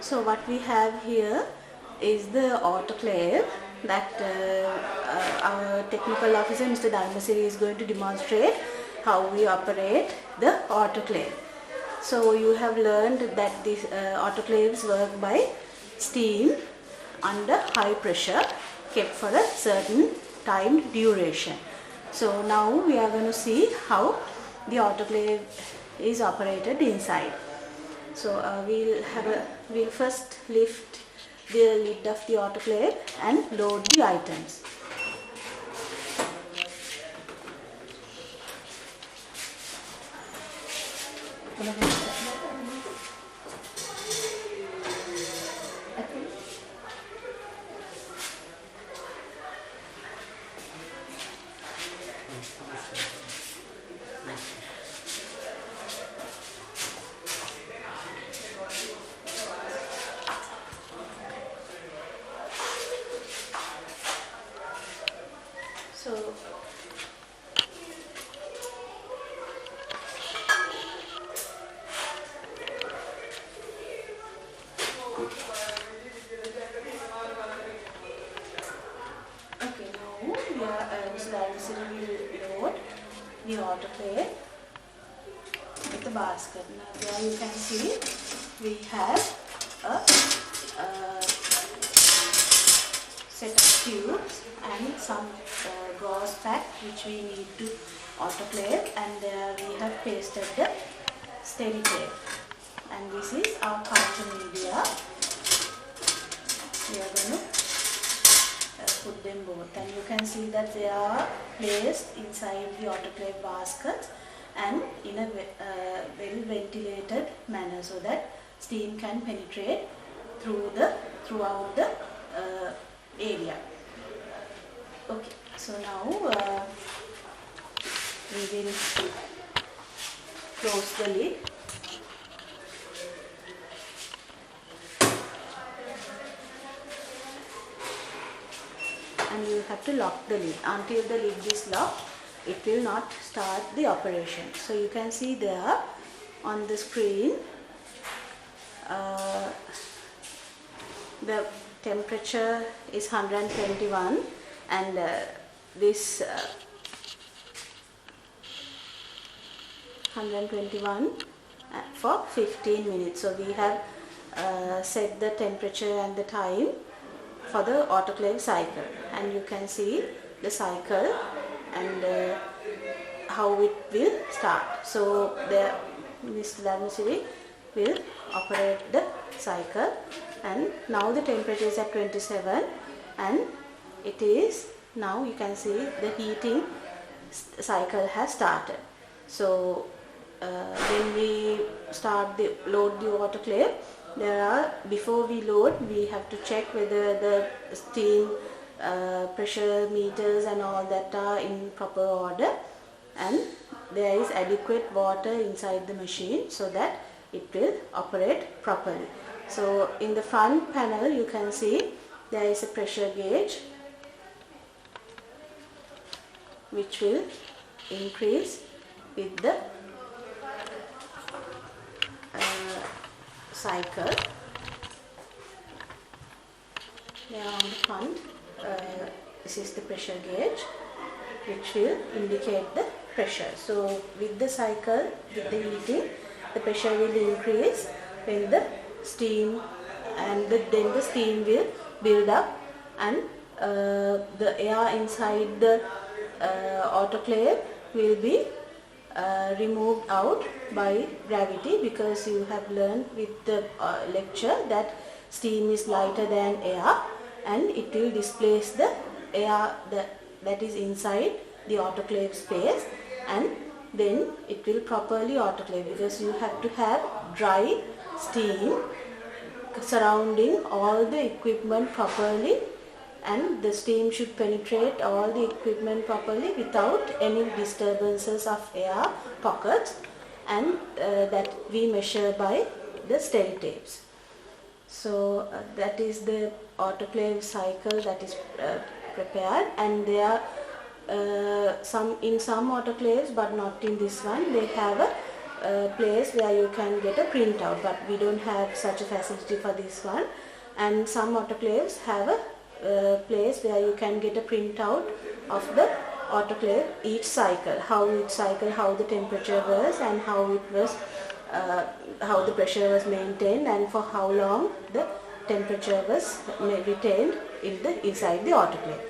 So what we have here is the autoclave that our technical officer Mr. Dharmasiri is going to demonstrate how we operate the autoclave. So you have learned that these autoclaves work by steam under high pressure kept for a certain time duration. So now we are going to see how the autoclave is operated inside. So we'll first lift the lid of the autoclave and load the items. So okay, now Mr. Dharmasiri will load the autoclave with the basket. Now there you can see we have a set of tubes and some gauze pack which we need to autoclave, and there we have pasted the steady tape, and this is our culture media. We are going to put them both, and you can see that they are placed inside the autoclave baskets and in a well ventilated manner so that steam can penetrate throughout the area. Okay, so now we will close the lid. And you have to lock the lid. Until the lid is locked, it will not start the operation. So you can see there on the screen the temperature is 121, and this 121 for 15 minutes. So we have set the temperature and the time for the autoclave cycle, and you can see the cycle and how it will start. So Mr. Dharmasiri will operate the cycle, and now the temperature is at 27, and it is now you can see the heating cycle has started. So when we load the autoclave, before we load, we have to check whether the steam pressure meters and all that are in proper order, and there is adequate water inside the machine so that it will operate properly. So in the front panel you can see there is a pressure gauge which will increase with the cycle. There on the front, this is the pressure gauge which will indicate the pressure. So with the cycle, with the heating, the pressure will increase when the steam, and then the steam will build up, and the air inside the autoclave will be removed out by gravity, because you have learned with the lecture that steam is lighter than air and it will displace the air that is inside the autoclave space, and then it will properly autoclave, because you have to have dry steam surrounding all the equipment properly, and the steam should penetrate all the equipment properly without any disturbances of air pockets, and that we measure by the steady tapes. So that is the autoclave cycle that is prepared, and there are in some autoclaves, but not in this one, they have place where you can get a printout, but we don't have such a facility for this one. And some autoclaves have a place where you can get a printout of the autoclave each cycle, how the temperature was, and how it was, how the pressure was maintained, and for how long the temperature was retained inside the autoclave.